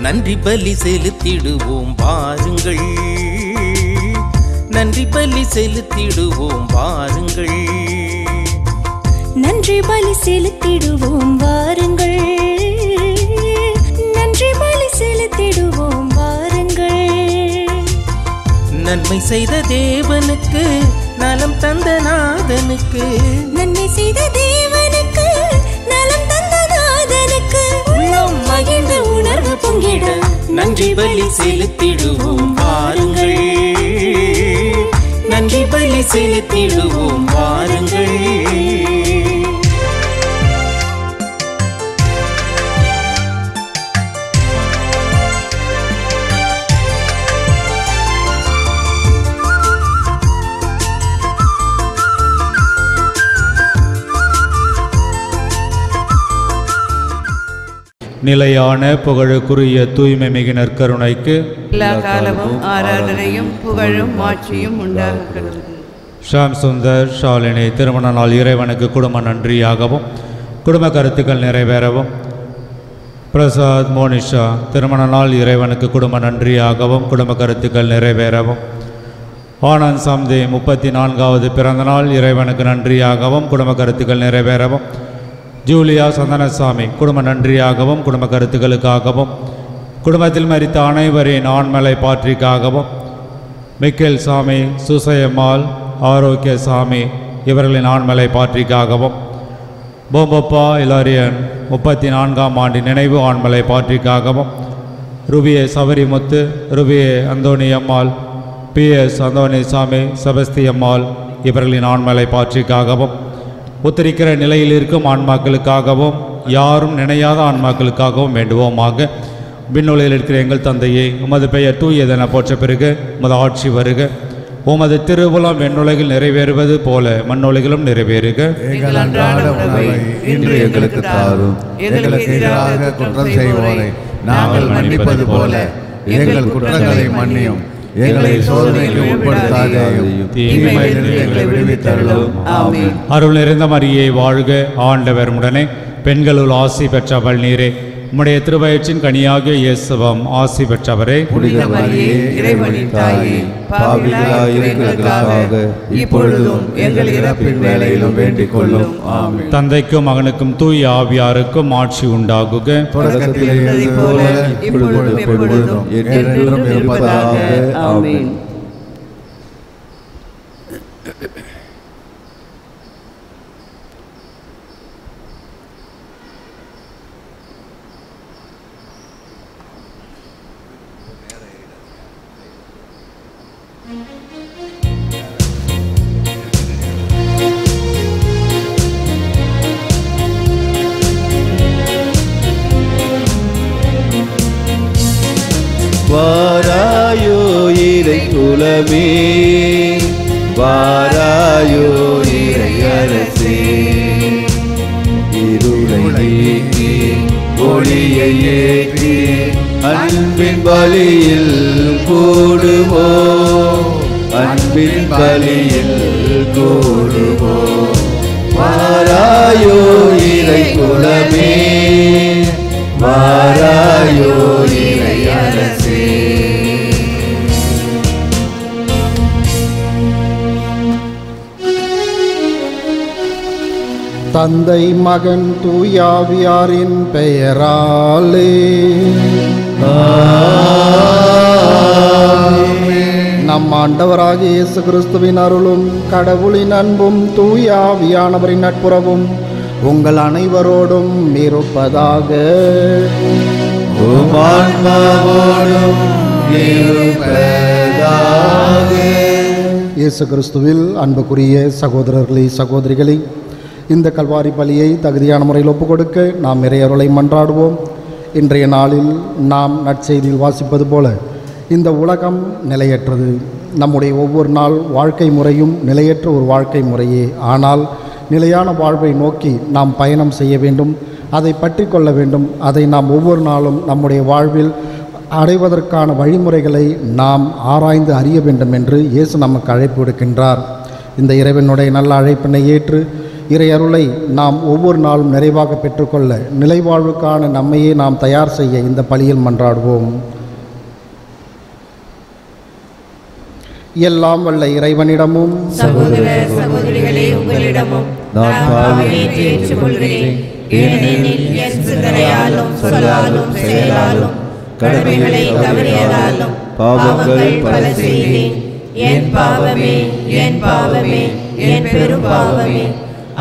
நன்றி பலி செலுத்திடுவோம் வாருங்கள், நன்றி பலி செலுத்திடுவோம் வாருங்கள், நன்றி பலி செலுத்திடுவோம் வாருங்கள், நன்றி பலி செலுத்திடுவோம் வாருங்கள். நன்மை செய்த தேவனுக்கு, நலம் தந்த நாதனுக்கு, நன்மை செய்த தேவனுக்கு, நலம் தந்த நாதனுக்கு, உள்ளம் மகிழ்ந்த உணர்வு பொங்கிட நன்றி பலி செலுத்திடுவோம் வாருங்கள், நன்றி பலி செலுத்திடுவோம் வாருங்கள். நிலையான புகழுக்குரிய தூய்மை மிகு நற்கருணைக்கு எல்லா காலமும் ஆராதனையும் புகழும் மாட்சியும் உண்டாகிறது. ஷாம் சுந்தர் ஷாலினி திருமண நாள் இறைவனுக்கு குடும்ப நன்றியாகவும் குடும்ப கருத்துக்கள் நிறைவேறவும், பிரசாத் மோனிஷா திருமண நாள் இறைவனுக்கு குடும்ப நன்றியாகவும் குடும்ப கருத்துக்கள் நிறைவேறவும், ஆனந்த் சம்தே 34வது பிறந்த நாள் இறைவனுக்கு நன்றியாகவும் குடும்ப கருத்துக்கள் நிறைவேறவும், ஜூலியா சந்தனசாமி குடும்ப நன்றியாகவும் குடும்ப கருத்துக்களுக்காகவும், குடும்பத்தில் மரித்த அனைவரின் ஆண்மலை பாற்றிக்காகவும், மிக்கேல் சாமி, சுசையம்மாள், ஆரோக்கிய சாமி இவர்களின் ஆண்மலை பாற்றிக்காகவும், போம்பப்பா இலாரியன் 34ஆம் ஆண்டு நினைவு ஆண்மலை பாற்றிக்காகவும், ருபியே சபரிமுத்து, ருபியே அந்தோணியம்மாள், PS அந்தோணிசாமி, செபஸ்தியம்மாள் இவர்களின் ஆண்மலை பாற்றிக்காகவும், உத்தரிக்கிற நிலையில் இருக்கும் ஆன்மாக்களுக்காகவும் யாரும் நினையாத ஆன்மாக்களுக்காகவும் வேண்டுவோமாக. விண்ணுலகில் இருக்கிற எங்கள் தந்தையே, உமது பெயர் தூயதென போற்ற பெறுக, உமது ஆட்சி வருக, உமது திருவுளம் விண்ணுலகில் நிறைவேறுவது போல மண்ணுலகிலும் நிறைவேறுக. எங்கள் அன்றாட உணவை இன்று எங்களுக்கு தாரும். எங்களுக்கு எதிராக குற்றம் செய்வோரை நாங்கள் மன்னிப்பது போல எங்கள் குற்றங்களை மன்னியும். எங்களை சோதனைக்கு உட்படுத்தாதேயும், தீமையிலிருந்து எங்களை விடுவித்தருளும். ஆமென். அருள் நிறைந்த மரியே வாழ்க, ஆண்டவர் உடனே, பெண்களுள் ஆசி பெற்றவள் நீரே, உம்முடைய திருவயிற்றின் கனியாகிய இயேசுவும் ஆசி பெற்றவரே. புனித மரியே, இறைவனின் தாயே, பாவிகளாய் எங்களுக்காக இப்பொழுதும் எங்கள் இறப்பின் வேளையிலும் வேண்டிக் கொள்ளும். ஆமென். தந்தைக்கும் மகனுக்கும் தூய ஆவியாருக்கும் ஆட்சி உண்டாகுக. தொடக்கத்தில் இருந்தது போல இப்பொழுதும் எப்பொழுதும் என்றென்றும் இருப்பதாக. ஆமென். வாராயோ இறை குலமே, வாராயோ இறை அரசே, இருளை நீக்கி ஒளியை ஏற்றி அன்பின் பலியில் கூடுவோ, அன்பின் பலியில் கூடுவோ. வாராயோ இறை குலமே, வாராயோ இறை அரசே. தந்தை மகன் தூயாவியாரின் பெயராலே நம் ஆண்டவராகிய இயேசு கிறிஸ்துவின் அருளும் கடவுளின் அன்பும் தூயாவியானவரின் நட்புறவும் உங்கள் அனைவரோடும் இருப்பதாக. இயேசு கிறிஸ்துவில் அன்புக்குரிய சகோதரர்களே சகோதரிகளே, இந்த கல்வாரி பலியை தகுதியான முறையில் ஒப்புக் கொடுக்க நாம் இறையருளை மன்றாடுவோம். இன்றைய நாளில் நாம் நற்செய்தியில் வாசிப்பது போல இந்த உலகம் நிலையற்றது. நம்முடைய ஒவ்வொரு நாள் வாழ்க்கை முறையும் நிலையற்ற ஒரு வாழ்க்கை முறையே. ஆனால் நிலையான வாழ்வை நோக்கி நாம் பயணம் செய்ய வேண்டும், அதை பற்றி கொள்ள வேண்டும். அதை நாம் ஒவ்வொரு நாளும் நம்முடைய வாழ்வில் அடைவதற்கான வழிமுறைகளை நாம் ஆராய்ந்து அறிய வேண்டும் என்று இயேசு நமக்கு அழைப்பு விடுக்கின்றார். இந்த இறைவனுடைய நல்ல அழைப்பினை ஏற்று இறையருளை நாம் ஒவ்வொரு நாளும் நிறைவாக பெற்றுக்கொள்ள நிலைவாழ்வுக்கான நம்மையே நாம் தயார் செய்ய இந்த பலியில் மன்றாடுவோம். எல்லாம் வல்ல இறைவனிடமும் சகோதர சகோதரிகளே உங்களிடமும் நான் பாவியை ஏற்றுக்கொள்கிறேன். ஏனெனில் என் சிந்தனையாலும் சொல்லாலும் செயலாலும் கடமைகளை தவறியதாலும் பாவங்கள் பல செய்தேன். என் பாவமே, என் பாவமே, என் பெரும் பாவமே.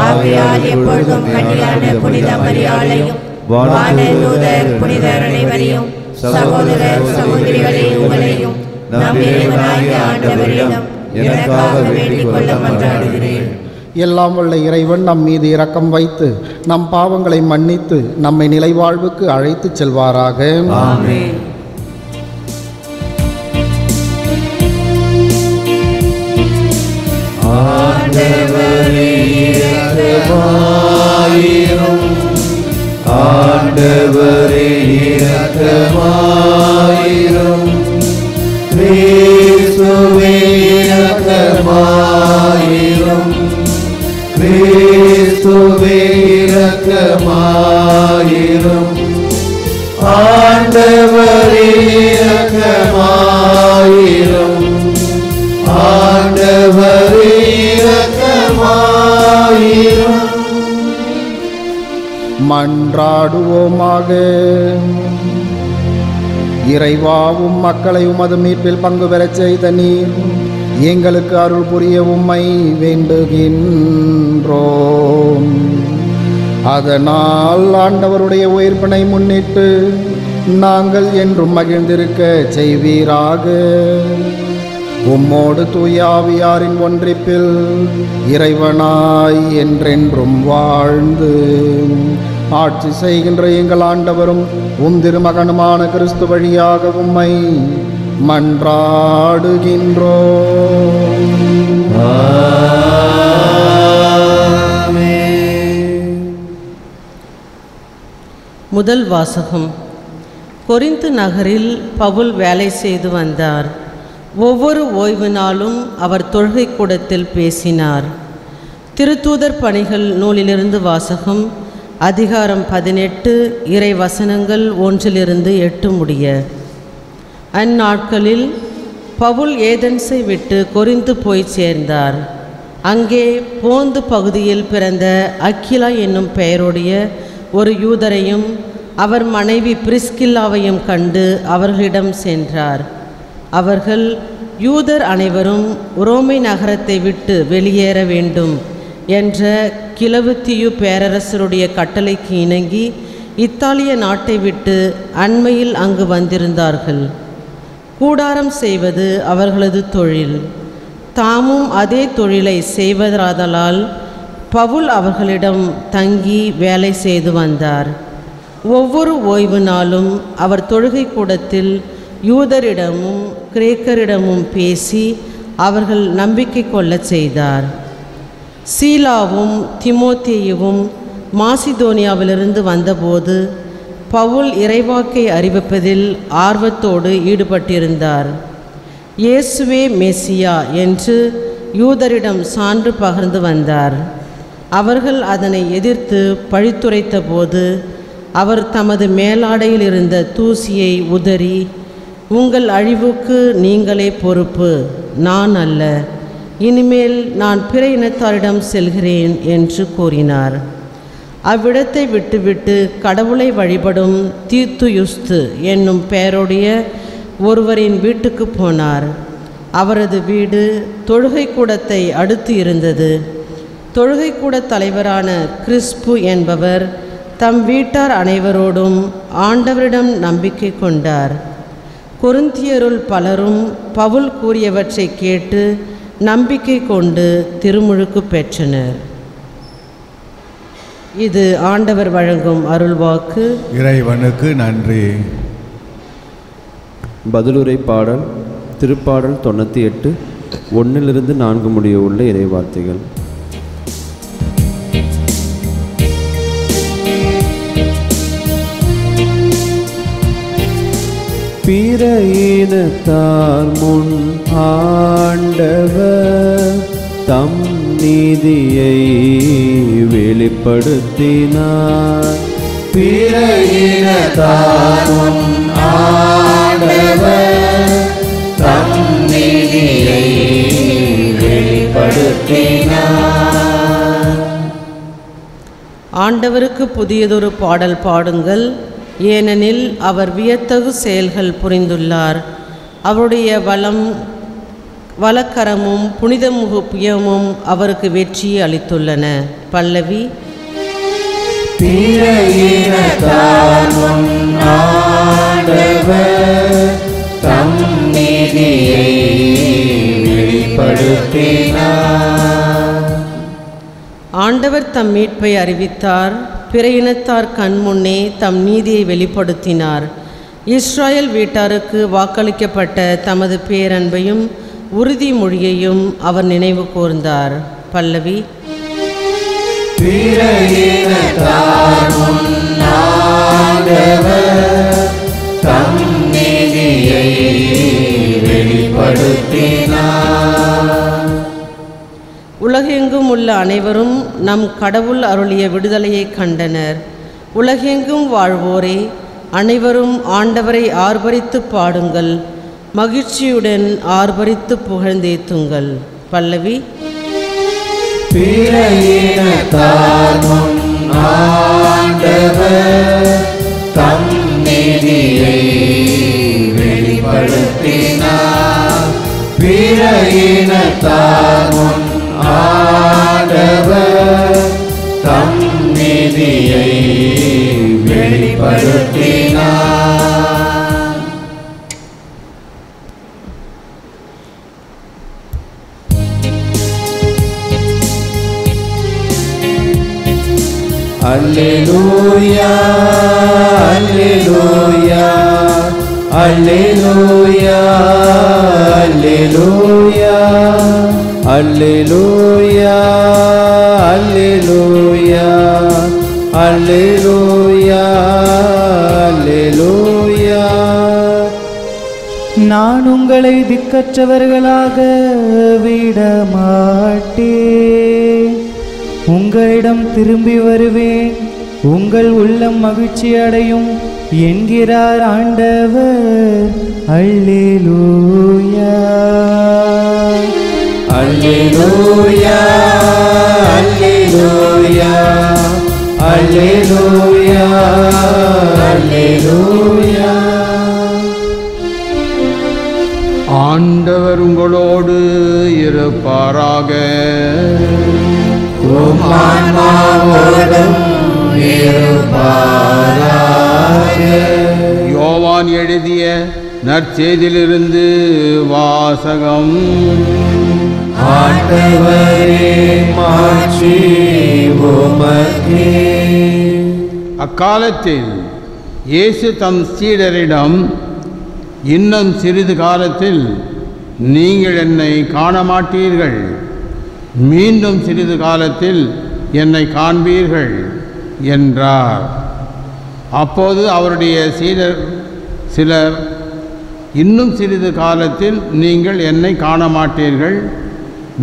ஆகையால் எப்பொழுதும் கன்னியான புனித மரியாளையும் வானதூதர் புனிதர் அனைவரையும் சகோதர சகோதரிகளே உங்களையும் நம் இறைவனாகிய ஆண்டவரிடம் எனக்காக வேண்டிக் கொள்ள மன்றாடுகிறேன். எல்லாம் வல்ல இறைவன் நம் மீது இரக்கம் வைத்து நம் பாவங்களை மன்னித்து நம்மை நிலைவாழ்வுக்கு அழைத்துச் செல்வாராக. ஆமென். ஆண்டவரே இரக்கமாயிரும், ஆண்டவரே இரக்கமாயிரும், கிறிஸ்துவே இரக்கமாயிரும், கிறிஸ்துவே இரக்கமாயிரும், ஆண்டவரே இரக்கமாயிரும், ஆண்டவரே இரக்கமாயிரும். மன்றாடுவோமாக. இறைவாவும் மக்களை உமது மீட்பில் பங்கு பெறச் செய்த நீர் எங்களுக்கு அருள் புரிய உம்மை வேண்டுகின்றோம். அதனால் ஆண்டவருடைய உயிர்ப்பினை முன்னிட்டு நாங்கள் என்றும் மகிழ்ந்திருக்க செய்வீராக. உம்மோடு தூய ஆவியாரின் ஒன்றிப்பில் இறைவனாய் என்றென்றும் வாழ்ந்து ஆட்சி செய்கின்ற எங்கள் ஆண்டவரும் உம் திருமகனுமான கிறிஸ்து வழியாக உம்மை மன்றாடுகின்றோம். முதல் வாசகம். கொரிந்து நகரில் பவுல் வேலை செய்து வந்தார். ஒவ்வொரு ஓய்வு நாளும் அவர் தொழுகை கூடத்தில் பேசினார். திருத்தூதர் பணிகள் நூலிலிருந்து வாசகம். அதிகாரம் 18, இறை வசனங்கள் 1-8 முடிய. அந்நாட்களில் பவுல் ஏதென்ஸை விட்டு கொரிந்து போய் சேர்ந்தார். அங்கே போந்து பகுதியில் பிறந்த அக்கிலா என்னும் பெயருடைய ஒரு யூதரையும் அவர் மனைவி பிரிஸ்கில்லாவையும் கண்டு அவர்களிடம் சென்றார். அவர்கள் யூதர் அனைவரும் உரோமை நகரத்தை விட்டு வெளியேற வேண்டும் என்ற கிழவுத்தியு பேரரசருடைய கட்டளைக்கு இணங்கி இத்தாலிய நாட்டை விட்டு அண்மையில் அங்கு வந்திருந்தார்கள். கூடாரம் செய்வது அவர்களது தொழில். தாமும் அதே தொழிலை செய்வதாதலால் பவுல் அவர்களிடம் தங்கி வேலை செய்து வந்தார். ஒவ்வொரு ஓய்வு நாளும் அவர் தொழுகை கூடத்தில் யூதரிடமும் கிரேக்கரிடமும் பேசி அவர்கள் நம்பிக்கை கொள்ளச் செய்தார். சீலாவும் திமோத்தேயுவும் மாசிதோனியாவிலிருந்து வந்தபோது பவுல் இறைவாக்கை அறிவிப்பதில் ஆர்வத்தோடு ஈடுபட்டிருந்தார். இயேசுவே மெசியா என்று யூதரிடம் சான்று பகர்ந்து வந்தார். அவர்கள் அதனை எதிர்த்து பழித்துரைத்த போது அவர் தமது மேலாடையில் இருந்த தூசியை உதறி, உங்கள் அழிவுக்கு நீங்களே பொறுப்பு, நான் அல்ல. இனிமேல் நான் பிற இனத்தாரிடம் செல்கிறேன் என்று கூறினார். அவ்விடத்தை விட்டுவிட்டு கடவுளை வழிபடும் தீத்துயுஸ்து என்னும் பெயருடைய ஒருவரின் வீட்டுக்கு போனார். அவரது வீடு தொழுகை கூடத்தை அடுத்து இருந்தது. தொழுகை கூட தலைவரான கிறிஸ்பு என்பவர் தம் வீட்டார் அனைவரோடும் ஆண்டவரிடம் நம்பிக்கை கொண்டார். கொரிந்தியருள் பலரும் பவுல் கூறியவற்றை கேட்டு நம்பிக்கை கொண்டு திருமுழுக்கு பெற்றனர். இது ஆண்டவர் வழங்கும் அருள்வாக்கு. இறைவனுக்கு நன்றி. பதிலுரை பாடல். திருப்பாடல் 98 1-4 முடிய உள்ள இறைவார்த்தைகள். பிற இனத்தார் முன் ஆண்டவர் தம் நீதியை வெளிப்படுத்தினார். பிற இனத்தாரும் ஆண்டவர் தம் நீதியை வெளிப்படுத்தினார். ஆண்டவருக்கு புதியதொரு பாடல் பாடுங்கள், ஏனெனில் அவர் வியத்தகு செயல்கள் புரிந்துள்ளார். அவருடைய வலக்கரமும் புனித முகப்புயமும் அவருக்கு வெற்றியை அளித்துள்ளன. பல்லவி. பிற இனத்தாரும் ஆண்டவர் தம் நீதியை வெளிப்படுத்தினார். ஆண்டவர் தம் மீட்பை அறிவித்தார், பிற இனத்தார் கண்முன்னே தம் நீதியை வெளிப்படுத்தினார். இஸ்ராயல் வீட்டாருக்கு வாக்களிக்கப்பட்ட தமது பேரன்பையும் உறுதிமொழியையும் அவர் நினைவு கூர்ந்தார். பல்லவி. பிற இனத்தாரும் ஆண்டவர் தம் நீதியை வெளிப்படுத்தினார். உலகெங்கும் உள்ள அனைவரும் நம் கடவுள் அருளிய விடுதலையை கண்டனர். உலகெங்கும் வாழ்வோரே, அனைவரும் ஆண்டவரை ஆர்ப்பரித்து பாடுங்கள், மகிழ்ச்சியுடன் ஆர்ப்பரித்து புகழ்ந்தேத்துங்கள். பல்லவி. பிற இனத்தாரும் ஆண்டவர் தம் நீதியை வெளிப்படுத்தினார். பிற இனத்தாரும் ஆண்டவர் தம் நீதியை வெளிப்படுத்தினார். அல்லேலூயா அல்லேலூயா அல்லேலூயா அல்லேலூயா அல்லேலூயா அல்லேலூயா அல்லேலூயா அல்லேலூயா. நான் உங்களை திக்கற்றவர்களாக விடமாட்டேன், உங்களிடம் திரும்பி வருவேன், உங்கள் உள்ளம் மகிழ்ச்சி அடையும் என்கிறார் ஆண்டவர். அல்லேலூயா அல்லேலூயா அல்லேலூயா அல்லேலூயா அல்லேலூயா. ஆண்டவர் உங்களோடு இருப்பாராக. உம் ஆன்மாவோடும் இருப்பாராக. யோவான் எழுதிய நற்செய்தியிலிருந்து வாசகம். ஆண்டவரே மாட்சி உமக்கே. அக்காலத்தில் இயேசு தம் சீடரிடம், இன்னும் சிறிது காலத்தில் நீங்கள் என்னை காண மாட்டீர்கள், மீண்டும் சிறிது காலத்தில் என்னை காண்பீர்கள் என்றார். அப்போது அவருடைய சீடர் சிலர், இன்னும் சிறிது காலத்தில் நீங்கள் என்னை காண மாட்டீர்கள்,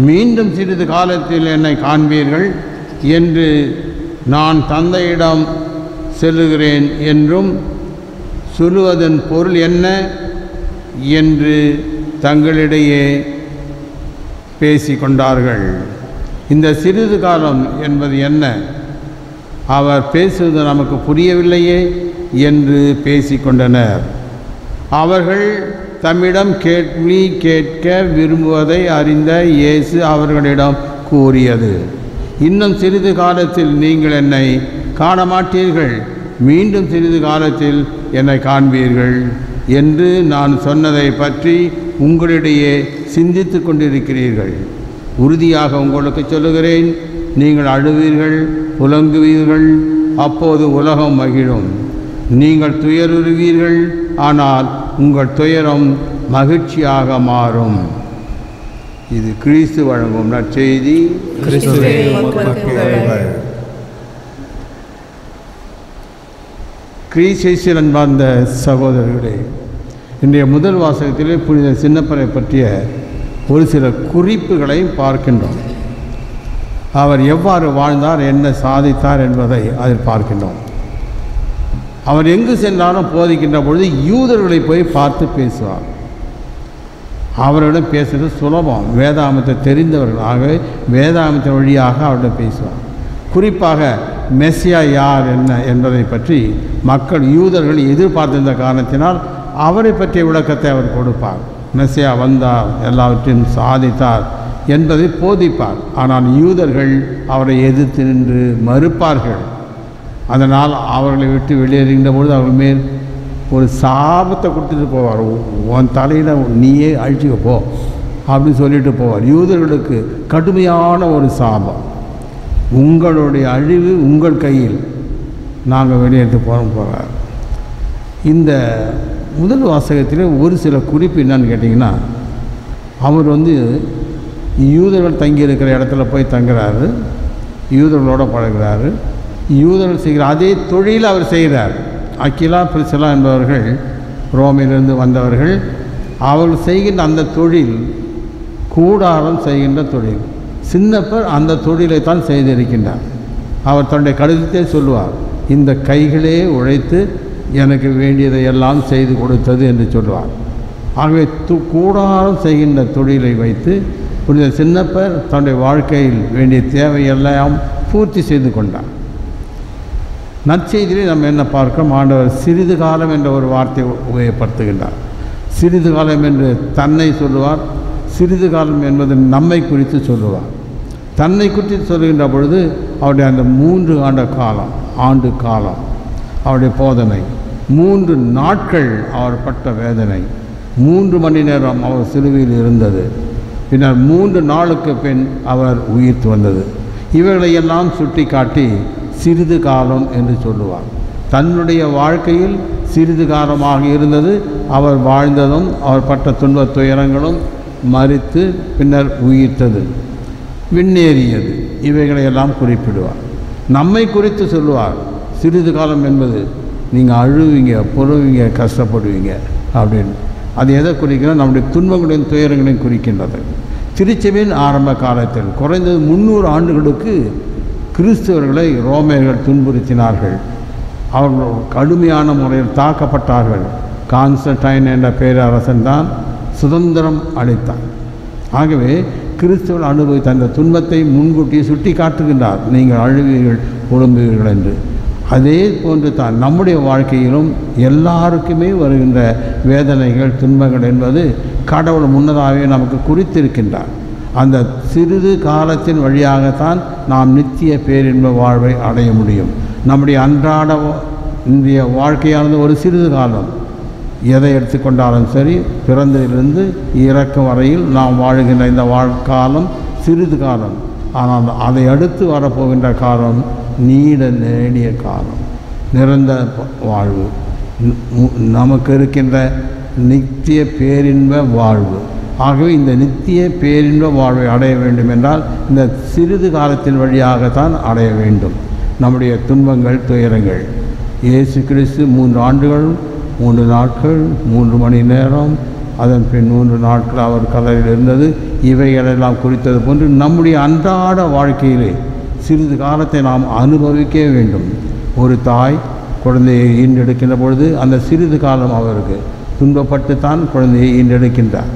மீண்டும் சிறிது காலத்தில் என்னை காண்பீர்கள் என்று நான் தந்தையிடம் செல்லுகிறேன் என்றும் சொல்லுவதன் பொருள் என்ன என்று தங்களிடையே பேசிக்கொண்டார்கள். இந்த சிறிது காலம் என்பது என்ன? அவர் பேசுவது நமக்கு புரியவில்லையே என்று பேசிக்கொண்டனர். அவர்கள் தம்மிடம் கேள்வி கேட்க விரும்புவதை அறிந்த இயேசு அவர்களிடம் கூறியது, இன்னும் சிறிது காலத்தில் நீங்கள் என்னை காண மாட்டீர்கள், மீண்டும் சிறிது காலத்தில் என்னை காண்பீர்கள் என்று நான் சொன்னதை பற்றி உங்களிடையே சிந்தித்து கொண்டிருக்கிறீர்கள். உறுதியாக உங்களுக்கு சொல்லுகிறேன், நீங்கள் அழுவீர்கள், புலங்குவீர்கள், அப்போது உலகம் மகிழும். நீங்கள் துயருறுவீர்கள், ஆனால் உங்கள் துயரம் மகிழ்ச்சியாக மாறும். இது கிறிஸ்து வழங்கும் நற்செய்தி. கிறிஸ்து அன்பார்ந்த சகோதரர்களே, இன்றைய முதல் வாசகத்திலே புனித சின்னப்பரை பற்றிய ஒரு சில குறிப்புகளை பார்க்கின்றோம். அவர் எவ்வாறு வாழ்ந்தார், என்ன சாதித்தார் என்பதை அதில் பார்க்கின்றோம். அவர் எங்கு சென்றாலும் போதிக்கின்ற பொழுது யூதர்களை போய் பார்த்து பேசுவார். அவரிடம் பேசுவது சுலபம், வேதாகமத்தை தெரிந்தவர்கள். ஆகவே வேதாகமத்தின் வழியாக அவரிடம் பேசுவார். குறிப்பாக மெஸ்ஸியா யார் என்ன என்பதை பற்றி மக்கள் யூதர்கள் எதிர்பார்த்திருந்த காரணத்தினால் அவரை பற்றிய விளக்கத்தை அவர் கொடுப்பார். மெஸ்ஸியா வந்தார், எல்லாவற்றையும் சாதித்தார் என்பதை போதிப்பார். ஆனால் யூதர்கள் அவரை எதிர்த்து நின்று மறுப்பார்கள். அதனால் அவர்களை விட்டு வெளியேறுகின்ற பொழுது அவர்கள் மேல் ஒரு சாபத்தை கொடுத்துட்டு போவார். உன் தலையில் நீயே அழிச்சுக்க போ அப்படின்னு சொல்லிட்டு போவார். யூதர்களுக்கு கடுமையான ஒரு சாபம், உங்களுடைய அழிவு உங்கள் கையில், நாங்கள் வெளியேற்று போகிறார். இந்த முதல் வாசகத்தில் ஒரு சில குறிப்பு என்னன்னு கேட்டிங்கன்னா, அவர் யூதர்கள் தங்கியிருக்கிற இடத்துல போய் தங்குறாரு, யூதர்களோடு பழகிறாரு, யூதர்கள் செய்கிற அதே தொழில் அவர் செய்கிறார். அக்கிலா பிரிசிலா என்பவர்கள் ரோமிலிருந்து வந்தவர்கள். அவர்கள் செய்கின்ற அந்த தொழில் கூடாரம் செய்கின்ற தொழில். சின்னப்பர் அந்த தொழிலை தான் செய்திருக்கின்றார். அவர் தன்னுடைய கடிதத்தை சொல்லுவார், இந்த கைகளே உழைத்து எனக்கு வேண்டியதை எல்லாம் செய்து கொடுத்தது என்று சொல்லுவார். ஆகவே கூடாரம் செய்கின்ற தொழிலை வைத்து புனித சின்னப்பர் தன்னுடைய வாழ்க்கையில் வேண்டிய தேவையெல்லாம் பூர்த்தி செய்து கொண்டார். நற்செய்தியிலே நம்ம என்ன பார்க்கிறோம், ஆண்டவர் சிறிது காலம் என்ற ஒரு வார்த்தையை உபயோகப்படுத்துகின்றார். சிறிது காலம் என்று தன்னை சொல்லுவார், சிறிது காலம் என்பது நம்மை குறித்து சொல்லுவார். தன்னை குறித்து சொல்லுகின்ற பொழுது அவருடைய அந்த 3 ஆண்டு காலம் அவருடைய போதனை, 3 நாட்கள் அவர் பட்ட வேதனை, 3 மணி நேரம் அவர் சிலுவையில் இருந்தது, பின்னர் 3 நாளுக்கு பின் அவர் உயிர்த்து வந்தது. இவைகளையெல்லாம் சுட்டி காட்டி சிறிது காலம் என்று சொல்லுவார். தன்னுடைய வாழ்க்கையில் சிறிது காலமாக இருந்தது, அவர் வாழ்ந்ததும் அவர் பட்ட துன்பத் துயரங்களும், மரித்து பின்னர் உயிர்த்தது, விண்ணேறியது, இவைகளையெல்லாம் குறிப்பிடுவார். நம்மை குறித்து சொல்லுவார், சிறிது காலம் என்பது நீங்கள் அழுவீங்க, புலவீங்க, கஷ்டப்படுவீங்க அப்படின்னு. அது எதை குறிக்கிறது? நம்முடைய துன்பங்களையும் துயரங்களையும் குறிக்கின்றது. திருச்சபையின் ஆரம்ப காலத்தில் குறைந்தது 300 ஆண்டுகளுக்கு கிறிஸ்தவர்களை ரோமையர்கள் துன்புறுத்தினார்கள். அவர்கள் கடுமையான முறையில் தாக்கப்பட்டார்கள். கான்ஸ்டன்டைன் என்ற பேரரசன் தான் சுதந்திரம் அளித்தான். ஆகவே கிறிஸ்தவர்கள் அனுபவித்த அந்த துன்பத்தை முன்கூட்டி சுட்டி காட்டுகின்றார், நீங்கள் அழுவீர்கள், புலம்புவீர்கள் என்று. அதே போன்று தான் நம்முடைய வாழ்க்கையிலும் எல்லாருக்குமே வருகின்ற வேதனைகள், துன்பங்கள் என்பது கடவுள் முன்னதாகவே நமக்கு குறித்திருக்கின்றார். அந்த சிறிது காலத்தின் வழியாகத்தான் நாம் நித்திய பேரின்ப வாழ்வை அடைய முடியும். நம்முடைய அன்றாட இன்றைய வாழ்க்கையானது ஒரு சிறிது காலம். எதை எடுத்துக்கொண்டாலும் சரி, பிறந்ததிலிருந்து இறக்கும் வரையில் நாம் வாழ்கின்ற இந்த வாழ்க்காலம் சிறிது காலம். ஆனால் அதை அடுத்து வரப்போகின்ற காலம் நீடிய காலம், நிரந்தர வாழ்வு, நமக்கு இருக்கின்ற நித்திய பேரின்ப வாழ்வு. ஆகவே இந்த நித்திய பேரின்ப வாழ்வை அடைய வேண்டும் என்றால் இந்த சிறிது காலத்தின் வழியாகத்தான் அடைய வேண்டும். நம்முடைய துன்பங்கள், துயரங்கள், இயேசு கிறிஸ்து 3 ஆண்டுகள் 3 நாட்கள் 3 மணி நேரம், அதன் பின் 3 நாட்கள் அவர் கல்லறையில் இருந்தது, இவைகளெல்லாம் குறித்தது போன்று நம்முடைய அன்றாட வாழ்க்கையிலே சிறிது காலத்தை நாம் அனுபவிக்க வேண்டும். ஒரு தாய் குழந்தையை ஈண்டெடுக்கின்ற பொழுது அந்த சிறிது காலம் அவருக்கு துன்பப்பட்டு தான் குழந்தையை ஈண்டெடுக்கின்றார்.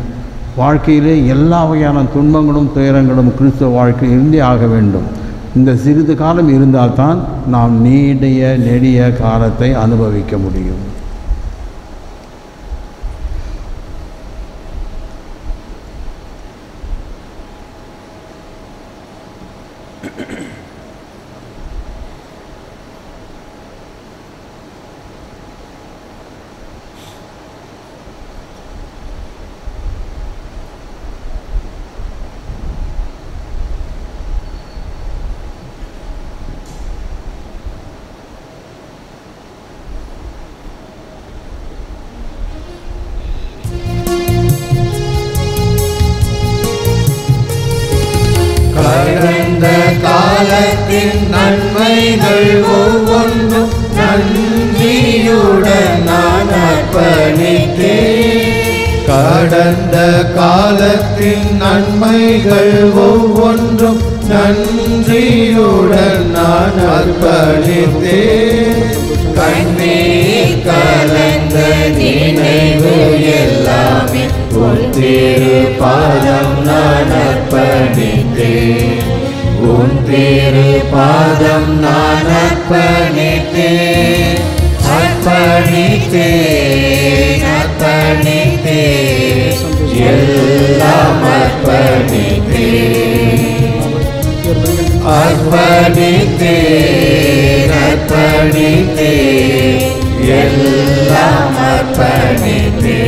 வாழ்க்கையிலே எல்லா வகையான துன்பங்களும் துயரங்களும் கிறிஸ்துவ வாழ்க்கையில் இருந்தே ஆக வேண்டும். இந்த சிறிது காலம் இருந்தால்தான் நாம் நெடிய காலத்தை அனுபவிக்க முடியும். கடந்த காலத்தின் நன்மைகள் ஒவ்வொன்றும் நன்றியுடன் நான் அர்ப்பணித்தேன். கடந்த காலத்தின் நன்மைகள் ஒவ்வொன்றும் நன்றியுடன் நான் அர்ப்பணித்தேன். கண்ணீர் கலந்த நினைவு எல்லாமே உன் திரு பாதம் நான் அர்ப்பணித்தேன். உன் திரு பாதம் நான் அர்ப்பணித்தேன். அர்ப்பணித்தேன் அர்ப்பணித்தேன் எல்லாம் அர்ப்பணித்தேன். அர்ப்பணித்தேன் அர்ப்பணித்தேன் எல்லாம் அர்ப்பணித்தேன்.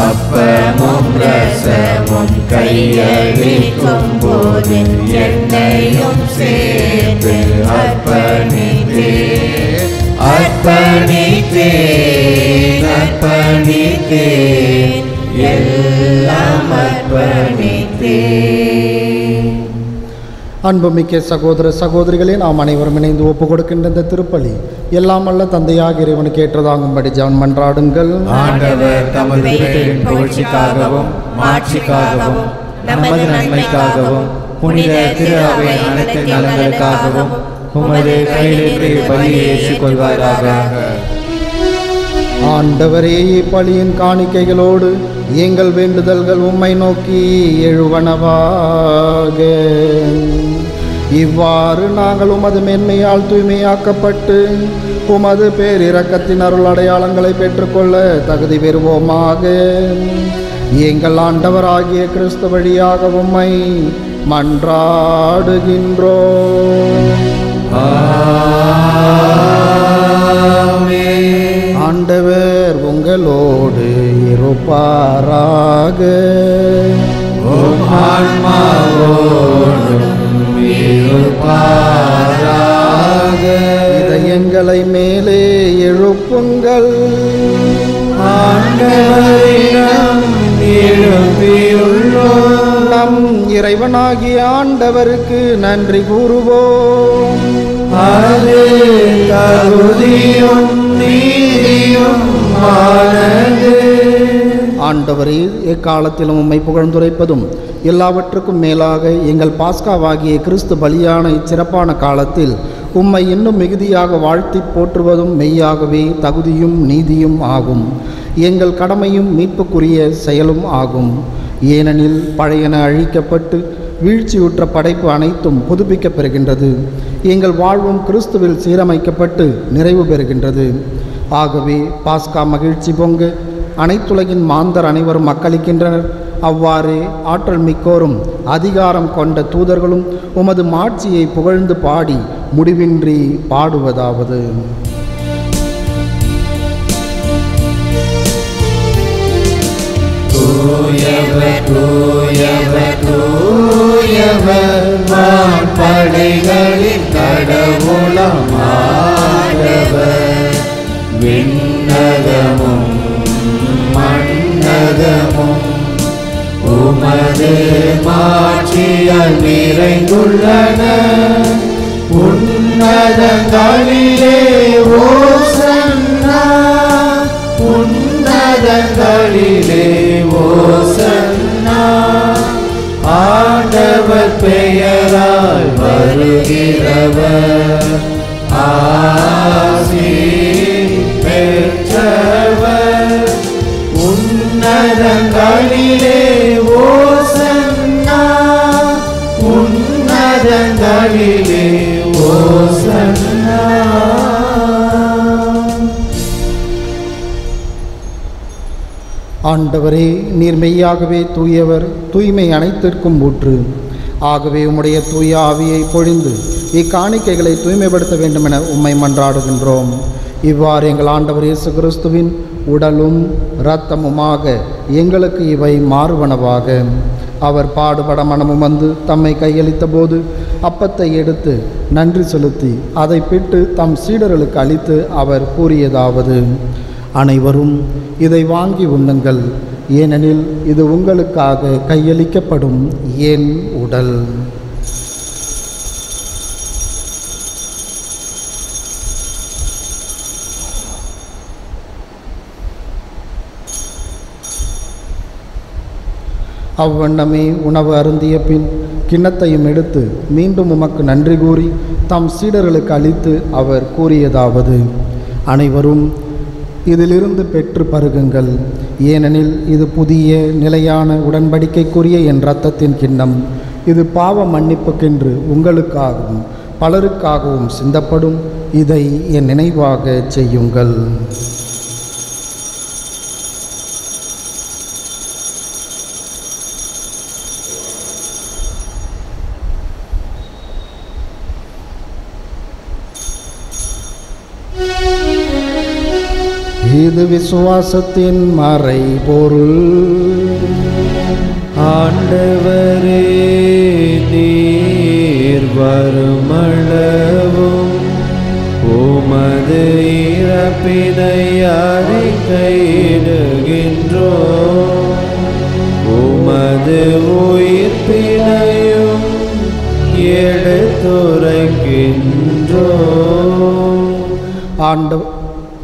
அப்பமும் ரசமும் கையளிக்கும் போது என்னையும் சேர்த்து அர்ப்பணித்தேன். அர்ப்பணித்தேன் அர்ப்பணித்தேன் எல்லாம் அர்ப்பணித்தேன். அன்புமிக்க சகோதர சகோதரிகளே, நாம் அனைவரும் இணைந்து ஒப்பு கொடுக்கின்ற இந்த திருப்பலி எல்லாம் அல்ல தந்தையாக இறைவனுக்கு ஏற்றதாகும்படி ஜெபம் மன்றாடுங்கள். ஆண்டவர் தமது பெயரின் புகழ்ச்சிக்காகவும் மாட்சிக்காகவும் நமது நன்மைக்காகவும் புனித திரு அவை அனைத்து நலன்களுக்காகவும் உமது கையிலிருந்து பலியை ஏற்றுக்கொள்வாராக. ஆண்டவரே, இப்பலியின் காணிக்கைகளோடு எங்கள் வேண்டுதல்கள் உம்மை நோக்கி எழுவனவாக. இவ்வாறு நாங்கள் உமது மேன்மையால் தூய்மையாக்கப்பட்டு உமது பேரிரக்கத்தின் அருள் அடையாளங்களை பெற்றுக்கொள்ள தகுதி பெறுவோமாக. எங்கள் ஆண்டவராகிய கிறிஸ்து வழியாக உம்மை மன்றாடுகின்றோம். ஆண்டவர் உங்களோடு இருப்பாராக. உம் ஆன்மாவோடும் இருப்பாராக. இதயங்களை மேலே எழுப்புங்கள். ஆண்டவரிடம் எழுப்பியுள்ளோம். நம் இறைவனாகிய ஆண்டவருக்கு நன்றி கூறுவோம். அது தகுதியும் நீதியும் ஆனது. ஆண்டவரே, எக்காலத்திலும் உம்மை புகழ்ந்துரைப்பதும் எல்லாவற்றுக்கும் மேலாக எங்கள் பாஸ்காவாகிய கிறிஸ்து பலியான இச்சிறப்பான காலத்தில் உம்மை இன்னும் மிகுதியாக வாழ்த்தி போற்றுவதும் மெய்யாகவே தகுதியும் நீதியும் ஆகும். எங்கள் கடமையும் மீட்புக்குரிய செயலும் ஆகும். ஏனெனில் பழையன அழிக்கப்பட்டு வீழ்ச்சியுற்ற படைப்பு அனைத்தும் புதுப்பிக்கப் பெறுகின்றது. எங்கள் வாழ்வும் கிறிஸ்துவில் சீரமைக்கப்பட்டு நிறைவு பெறுகின்றது. ஆகவே பாஸ்கா மகிழ்ச்சி பொங்க அனைத்துலகின் மாந்தர் அனைவரும் மக்களிக்கின்றனர். அவ்வாறு ஆற்றல் மிக்கோரும் அதிகாரம் கொண்ட தூதர்களும் உமது மாட்சியை புகழ்ந்து பாடி முடிவின்றி பாடுவதாவது: தூயவர் தூயவர் தூயவர் வான்படைகளின் கடவுளாம் ஆண்டவர். விண்ணகமும் மண்ணகமும் உமது மாட்சியால் நிறைந்துள்ளன. உன்னதங்களிலே ஓசன்னா, உன்னதங்களிலே ஓசன்னா. ஆண்டவர் பெயரால் வருகிறவர் ஆசி பெற்றவர். உன்னதங்களிலே ஓசன்னா, உன்னதங்களிலே ஓசன்னா. ஆண்டவரே, நீர் மெய்யாகவே தூயவர், தூய்மை அனைத்திற்கும் ஊற்று. ஆகவே உம்முடைய தூய ஆவியை பொழிந்து இக்காணிக்கைகளை தூய்மைப்படுத்த வேண்டுமென உம்மை மன்றாடுகின்றோம். இவ்வாறு எங்கள் ஆண்டவர் இயேசு கிறிஸ்துவின் உடலும் இரத்தமுமாக எங்களுக்கு இவை மாறுவனவாக. அவர் பாடுபட மனமும் வந்து தம்மை கையளித்த போது அப்பத்தை எடுத்து நன்றி செலுத்தி அதை பிட்டு தம் சீடர்களுக்கு அளித்து அவர் கூறியதாவது: அனைவரும் இதை வாங்கி உண்ணுங்கள், ஏனெனில் இது உங்களுக்காக கையளிக்கப்படும் என் உடல். அவ்வண்ணமே உணவு அருந்திய பின் கிண்ணத்தையும் எடுத்து மீண்டும் உமக்கு நன்றி கூறி தம் சீடர்களுக்கு அளித்து அவர் கூறியதாவது: அனைவரும் இதிலிருந்து பெற்று பருகுங்கள், ஏனெனில் இது புதிய நிலையான உடன்படிக்கைக்குரிய என் இரத்தத்தின் கிண்ணம். இது பாவ மன்னிப்புக்கென்று உங்களுக்காகவும் பலருக்காகவும் சிந்தப்படும். இதை என் நினைவாக செய்யுங்கள். இது விசுவாசத்தின் மறைபொருள். ஆண்டவரே, நீர் வருமளவும் உமது இறப்பினை அறிக்கையிடுகின்றோம், உமது உயிர்ப்பினையும் எடுத்துரைக்கின்றோம்.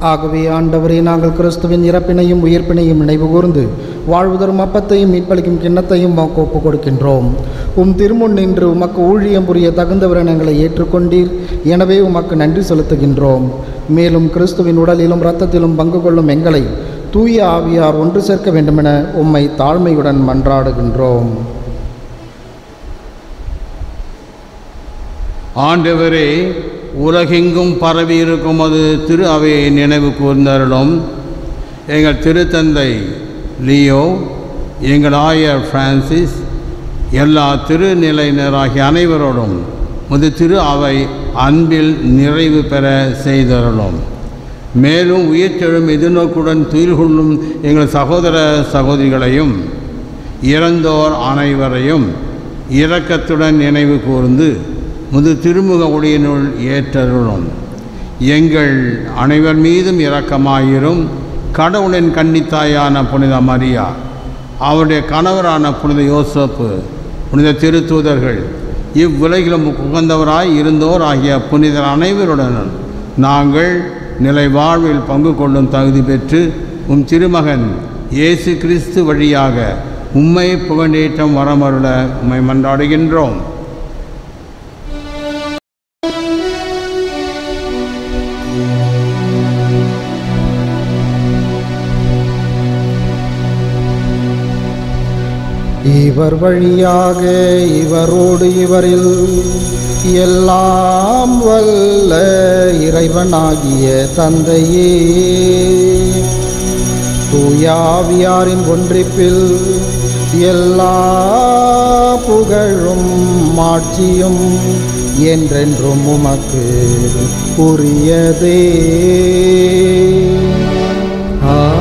ஆகவே ஆண்டவரே, நாங்கள் கிறிஸ்துவின் இறப்பினையும் உயிர்ப்பினையும் நினைவு கூர்ந்து வாழ்வுதரும் அப்பத்தையும் மீட்பளிக்கும் கிண்ணத்தையும் உமக்கு ஒப்புக் கொடுக்கின்றோம். உம் திருமுன் நின்று உமக்கு ஊழியம் புரிய தகுந்தவரென எங்களை ஏற்றுக்கொண்டீர். எனவே உமக்கு நன்றி செலுத்துகின்றோம். மேலும் கிறிஸ்துவின் உடலிலும் இரத்தத்திலும் பங்கு கொள்ளும் எங்களை தூய ஆவியார் ஒன்று சேர்க்க வேண்டுமென உம்மை தாழ்மையுடன் மன்றாடுகின்றோம். ஆண்டவரே, உலகெங்கும் பரவி இருக்கும் அது திரு அவையை நினைவு கூர்ந்தருளும். எங்கள் திருத்தந்தை லியோ, எங்கள் ஆயர் பிரான்சிஸ், எல்லா திருநிலையினராகிய அனைவரோடும் முது திரு அவை அன்பில் நிறைவு பெற செய்தருளும். மேலும் உயிர்த்தெழும் எதிர்நோக்குடன் துயில் கொள்ளும் எங்கள் சகோதர சகோதரிகளையும் இறந்தோர் அனைவரையும் இரக்கத்துடன் நினைவு கூர்ந்து முது திருமுக ஒளியினுள் ஏற்றருளும். எங்கள் அனைவர் மீதும் இரக்கமாயிரும். கடவுளின் கன்னித்தாயான புனித மரியா, அவருடைய கணவரான புனித யோசப்பு, புனித திருத்தூதர்கள், இவ்வுலகிலும் உகந்தவராய் இருந்தோர் ஆகிய புனிதர் அனைவருடன் நாங்கள் நிலை வாழ்வில் பங்கு கொள்ளும் தகுதி பெற்று உம் திருமகன் இயேசு கிறிஸ்து வழியாக உம்மை புகழேற்றம் வரமருள உம்மை மன்றாடுகின்றோம். இவர் வழியாக இவரோடு இவரில் எல்லாம் வல்ல இறைவனாகிய தந்தையே, தூயாவியாரின் ஒன்றிப்பில் எல்லா புகழும் மாட்சியும் என்றென்றும் உமக்கு உரியதே. ஆமென்.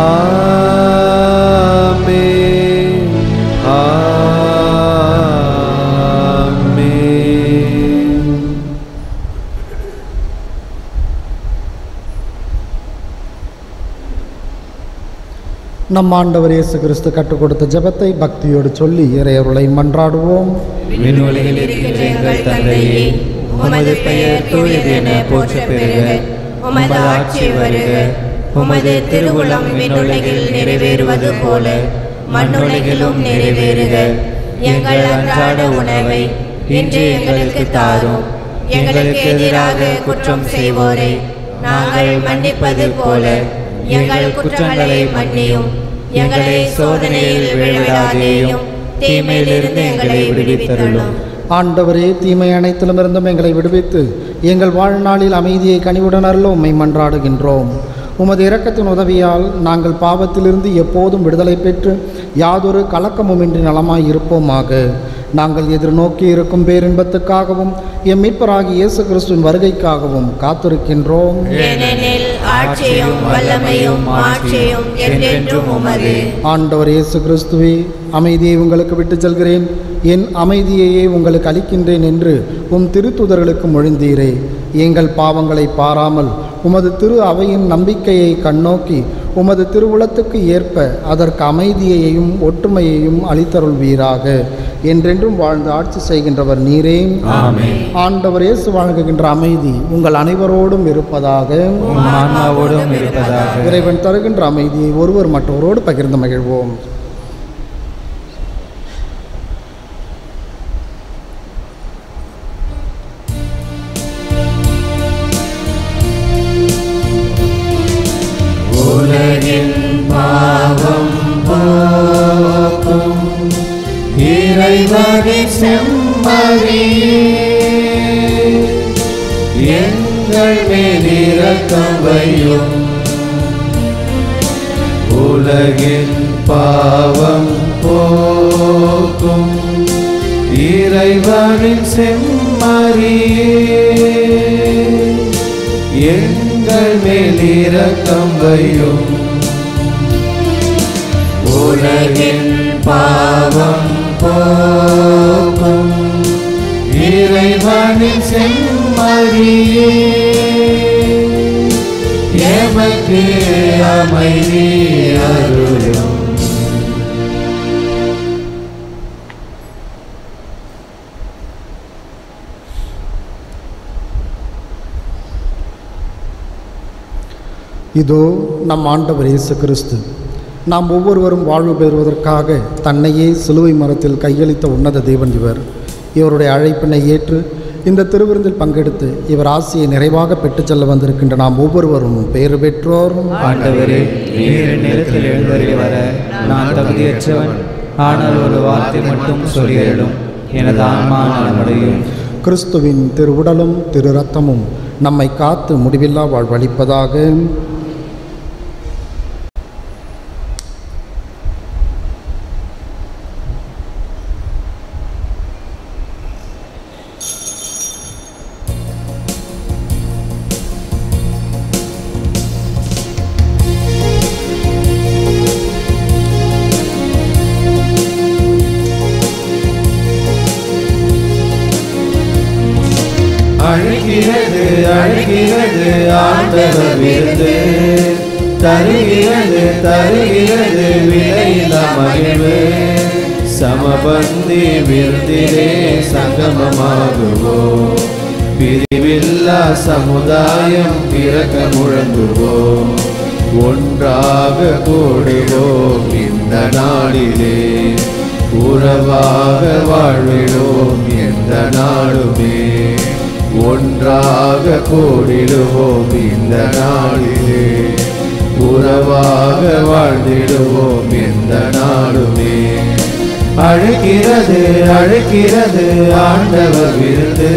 ஆமென். ஆமென். நம் ஆண்டவர் இயேசு கிறிஸ்து கற்றுக் கொடுத்த ஜெபத்தை பக்தியோடு சொல்லி இறையருளை மன்றாடுவோம். விண்ணுலகில் இருக்கின்ற எங்கள் தந்தையே, உமது பெயர் தூயது என போற்றப் பெறுக. உமது ஆட்சி வருக. உமது திருவுளம் விண்ணுலகில் நிறைவேறுவது போல மண்ணுலகிலும் நிறைவேறுக. எங்கள் அன்றாட உணவை இன்று எங்களுக்கு தாரும். எங்களுக்கு எதிராக குற்றம் செய்வோரை நாங்கள் மன்னிப்பது போல எங்கள் குற்றங்களை மன்னியும். எங்களை சோதனையில் விழவிடாதேயும், தீமையிலிருந்து எங்களை விடுவித்தருளும். ஆண்டவரே, தீமை அனைத்திலுமிருந்தும் எங்களை விடுவித்து எங்கள் வாழ்நாளில் அமைதியை கனிவுடன் அருள உம்மை மன்றாடுகின்றோம். உமது இரக்கத்தின் உதவியால் நாங்கள் பாவத்திலிருந்து எப்போதும் விடுதலை பெற்று யாதொரு கலக்கமுமின்றி நலமாய் இருப்போமாக. நாங்கள் எதிர்நோக்கி இருக்கும் பேரின்பத்துக்காகவும் எம் மீட்பராகிய இயேசு கிறிஸ்துவின் வருகைக்காகவும் காத்திருக்கின்றோம். ஏனெனில் ஆட்சியும் வல்லமையும் மாட்சியும் என்றென்றும் உமது. ஆண்டவர் இயேசு கிறிஸ்துவே, அமைதியை உங்களுக்கு விட்டுச் செல்கிறேன், என் அமைதியையே உங்களுக்கு அளிக்கின்றேன் என்று உம் திருத்தூதர்களுக்கு மொழிந்தீரே. எங்கள் பாவங்களை பாராமல் உமது திரு அவையின் நம்பிக்கையை கண்ணோக்கி உமது திருவுளத்துக்கு ஏற்ப அதற்கு அமைதியையும் ஒற்றுமையையும் அளித்தருள்வீராக. என்றென்றும் வாழ்ந்து ஆட்சி செய்கின்றவர் நீரே. ஆமென். ஆண்டவர் இயேசு வழங்குகின்ற அமைதி உங்கள் அனைவரோடும் இருப்பதாக. ஆன்மாவோடும் இருப்பதாக. இறைவன் தருகின்ற அமைதியை ஒருவர் மற்றவரோடு பகிர்ந்து மகிழ்வோம். உலகின் பாவம் போக்கும் இறைவனின் செம்மறியே, எங்கள் மேல் இரக்கம் வையும். உலகின் பாவம் போக்கும் இறைவனின் செம்மறியே, எங்கள் மேல் இரக்கம் வையும். உலகின் பாவம் போக்கும் இறைவனின் செம்மறியே, எமக்கு அமைதி அருளும். இதோ நம் ஆண்டவர் இயேசு கிறிஸ்து நாம் ஒவ்வொருவரும் வாழ்வு பெறுவதற்காக தன்னையே சிலுவை மரத்தில் கையளித்த உன்னத தேவன் இவர். இவருடைய அழைப்பினை ஏற்று இந்த திருவிருந்தில் பங்கெடுத்து இவர் ஆசியை நிறைவாக பெற்றுச் செல்ல வந்திருக்கின்ற நாம் ஒவ்வொருவரும் பேறு பெற்றோர். ஆண்டவரே, நீர் நேரத்தில் எழுந்தருளி வர நான் தகுதியற்றவன். ஆனால் ஒரு வார்த்தை மட்டும் சொல்லிடும், எனது ஆன்மா நலமடையும். கிறிஸ்துவின் திரு உடலும் திரு இரத்தமும் நம்மை காத்து முடிவில்லா வாழ்வளிப்பதாக. அழைக்கிறது அழைக்கிறது ஆண்டவர் விருந்து, தருகிறது தருகிறது விலையில்லா மகிழ்வு. சமபந்தி விருந்திலே சங்கமமாகுவோம், பிரிவில்லா சமுதாயம் பிறக்க முழங்குவோம். ஒன்றாக கூடுவோம் இந்த நாளிலே, உறவாக வாழ்விடுவோம் எந்த நாளுமே. ஒன்றாக கூடிடுவோம் இந்த நாளிலே, உறவாக வாழ்ந்திடுவோம் எந்த நாளுமே. அழைக்கிறது அழைக்கிறது ஆண்டவர் விருந்து,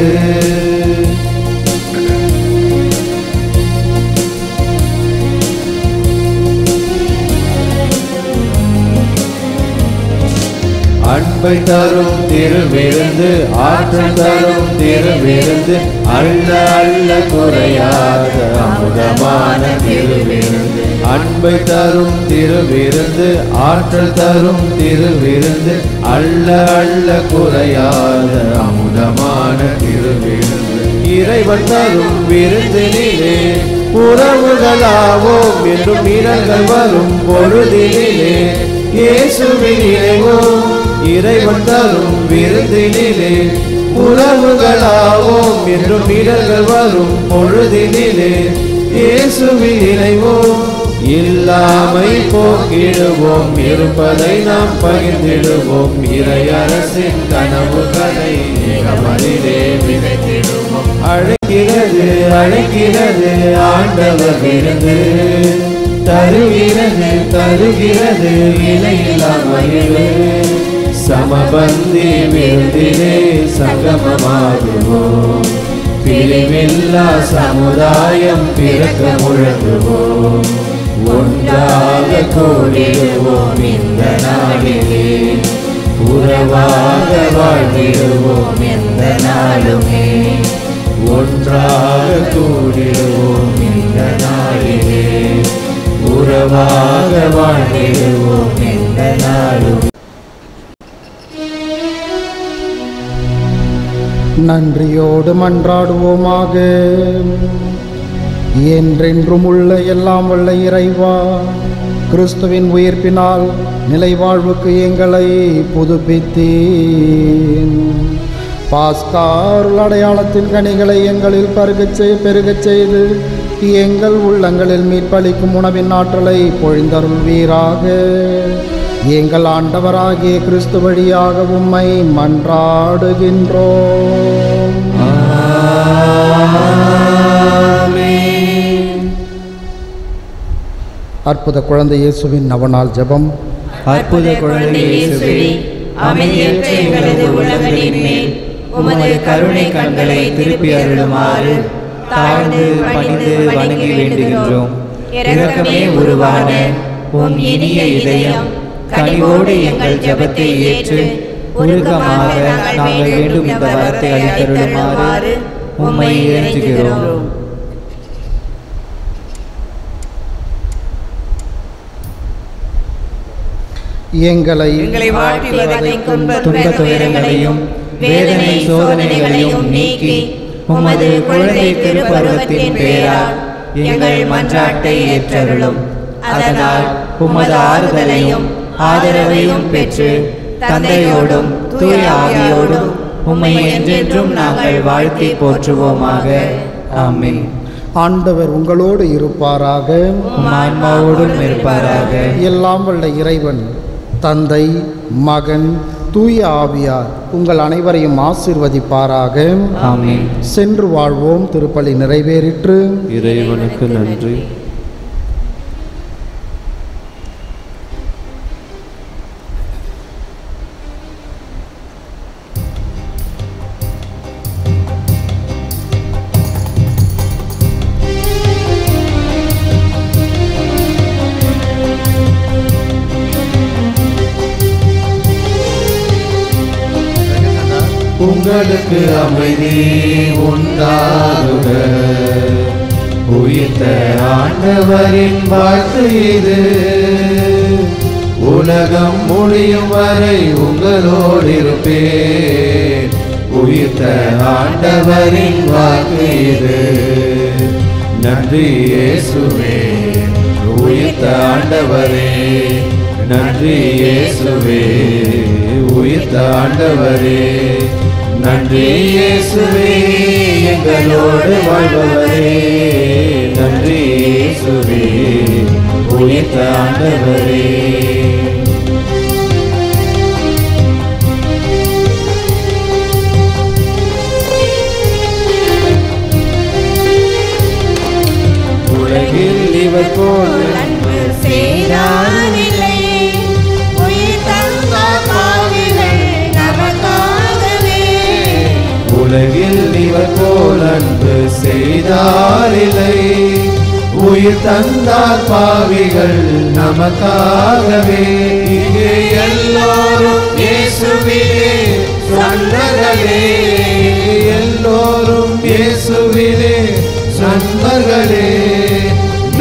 அன்பை தரும் திருவிருந்து, ஆற்றல் தரும் திருவிருந்து, அள்ள அள்ள குறையாத அமுதமான திருவிருந்து. அன்பை தரும் திருவிருந்து, ஆற்றல் தரும் திருவிருந்து, அள்ள அள்ள குறையாத அமுதமான திருவிருந்து. இறைவன் தரும் விருந்தினிலே உறவுகளாவோம் என்றும் இரங்கள் வரும் பொழுதினிலே இயேசுவின் இறைவோம். இறைவன் தரும் விருந்தினிலே உறவுகளாவோம் என்றும் இடர்கள் வரும் பொழுதினிலே இயேசுவின் இறைவோம். இல்லாமை போக்கிடுவோம், இருப்பதை நாம் பகிர்ந்திடுவோம். இறையரசின் கனவுகளை மதிலே விதைத்திடுவோம். அழைக்கிறது அழைக்கிறது ஆண்டவர் விருந்து, தருகிறது தருகிறது இலையில்லா மகிழ்வு. சமபந்தி விருந்திலே சங்கமமாகுவோம், பிரிவில்லா சமுதாயம் பிறக்க முழங்குவோம். ஒன்றாக கூடிடுவோம் இந்த நாளிலே, உறவாக வாழ்ந்திடுவோம் எந்த நாளுமே. ஒன்றாக கூடிடுவோம் இந்த நாளிலே, உறவாக வாழ்ந்திடுவோம் எந்த நாளும். நன்றியோடு மன்றாடுவோமாக. என்றென்றும் உள்ள எல்லாம் வல்ல இறைவா, கிறிஸ்துவின் உயிர்ப்பினால் நிலைவாழ்வுக்கு எங்களை புதுப்பித்தீன். பாஸ்காருள் அடையாளத்தின் கனிகளை எங்களில் பெருகச் செய்து எங்கள் உள்ளங்களில் மீட்பளிக்கும் உணவின் ஆற்றலை பொழிந்தருள்வீராக. எங்கள் ஆண்டவராகிய கிறிஸ்து வழியாக உம்மை மன்றாடுகின்றோம். அற்புத குழந்தை இயேசுவின் நவநாள் ஜெபம். அற்புத குழந்தை இயேசுவே, அமைதியற்ற எங்களது உள்ளங்களின் மேல் உமது கருணை கண்களை திருப்பி அருளுமாறு தாழ்ந்து பணிந்து வணங்கி வேண்டுகின்றோம். இரக்கமே உருவான உம் இனிய இதயம் கனிவோடு எங்கள் ஜெபத்தை ஏற்று உருக்கமாக நாங்கள் வேண்டும் இந்த வரத்தை அளித்தருளுமாறு உம்மை இறைஞ்சுகிறோம். எங்களை வாழ்த்தி வதைக்கும் துன்ப துயரங்களையும் வேதனை சோதனைகளையும் நீக்கி உமது குழந்தை திருப்பருவத்தின் பேரால் எங்கள் மன்றாட்டை ஏற்றருளும். அதனால் உமது ஆறுதலையும் ஆதரவையும் பெற்று தந்தையோடும் தூய ஆவியோடும் உம்மை என்றென்றும் நாங்கள் வாழ்த்தி போற்றுவோமாக. ஆமென். ஆண்டவர் உங்களோடு இருப்பாராக, ஆன்மாவோடும் இருப்பாராக. எல்லாம் வல்ல இறைவன் தந்தை, மகன், தூய ஆவியார் உங்கள் அனைவரையும் ஆசீர்வதிப்பாராக. ஆமென். சென்று வாழ்வோம். திருப்பலி நிறைவேறிற்று. இறைவனுக்கு நன்றி. உங்களுக்கு அமைதி உண்டாகுக. உயிர்த்த ஆண்டவரின் வாழ்த்து இது. உலகம் முடியும் வரை உங்களோடு இருப்பேன். உயிர்த்த ஆண்டவரின் வாக்கு இது. நன்றி இயேசுவே, உயிர்த்த ஆண்டவரே. நன்றி இயேசுவே, உயிர்த்த ஆண்டவரே. நன்றி இயேசுவே, எங்களோடு வாழ்பவரே. நன்றி இயேசுவே, உயிர்த்த ஆண்டவரே. உலகில் இவர் போல் அன்பு செய்தானில்லை. உயிர் தந்த பாவிகள் நமக்காகவே. உலகில் இவர் போல் அன்பு செய்தாரில்லை. உயிர் தந்தார் பாவிகள் நமக்காகவே. இங்கே எல்லோரும் இயேசுவிலே சொந்தங்களே. எல்லோரும் இயேசுவிலே சொந்தங்களே.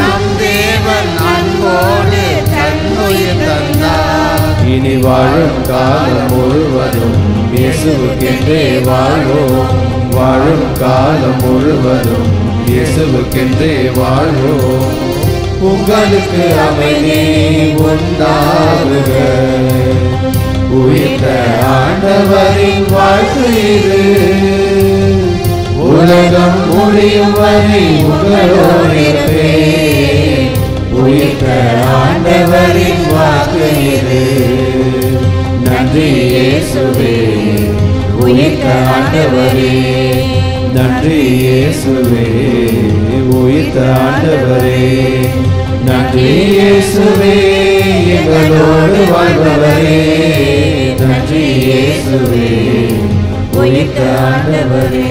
நம் தேவன் அன்போடு தன்னுயிர் தந்தார். இனி வாழும் காலம் முழுவதும் இயேசுவுக்கென்றே வாழ்வோம். வாழும் காலம் முழுவதும் இயேசுவுக்கென்றே வாழ்வோம். உங்களுக்கு அமைதி உண்டாகுக. உயிர்த்த ஆண்டவரின் வாழ்த்து இது. உலகம் முடியும் வரை உங்களோடு இருப்பேன். உயிர்த்த ஆண்டவரின் வாக்கு இது. நன்றி இயேசுவே, உயிர்த்த ஆண்டவரே. நன்றி இயேசுவே, உயிர்த்த ஆண்டவரே. நன்றி இயேசுவே, எங்களோடு வாழ்பவரே. நன்றி இயேசுவே, உயிர்த்த ஆண்டவரே.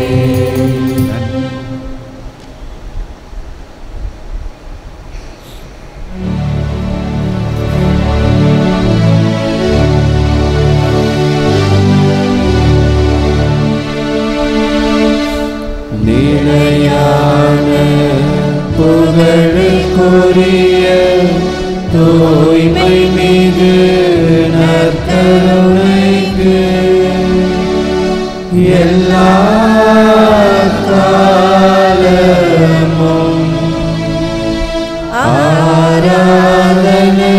நிலையான புகழுக்குரிய தூய்மை மிகு நற்கருணைக்கு எல்லா காலமும் ஆராதனை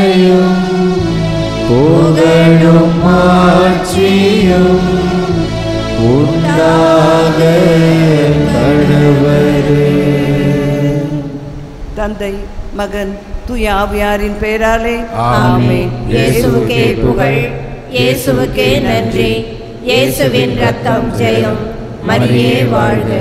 தந்தை மகன் தூய ஆவியாரின் பெயராலே ஆமென். இயேசுவுக்கே புகழ், இயேசுவுக்கே நன்றி. இயேசுவின் ரத்தம் ஜெயம். மரியே வாழ்க.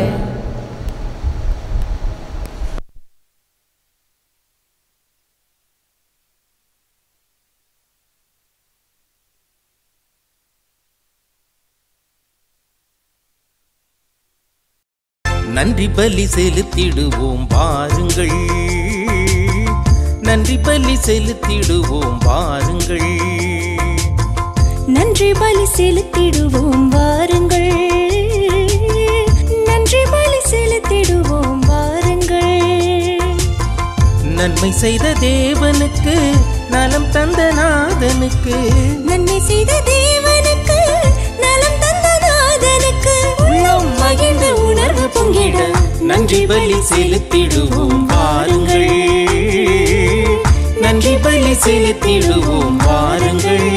நன்றி பலி செலுத்திடுவோம் வாருங்கள், நன்றி பலி செலுத்திடுவோம் வாருங்கள், நன்றி பலி செலுத்திடுவோம் வாருங்கள், நன்றி பலி செலுத்திடுவோம் வாருங்கள். நன்மை செய்த தேவனுக்கு, நலம் தந்த நாதனுக்கு, நன்மை செய்த தேவனுக்கு, நலம் தந்த நாதனுக்கு, உள்ளம் மகிழ்ந்த உணர்வு பொங்கிட நன்றி பலி செலுத்திடுவோம் வாருங்கள், நன்றி பலி செலுத்திடுவோம் வாருங்கள்.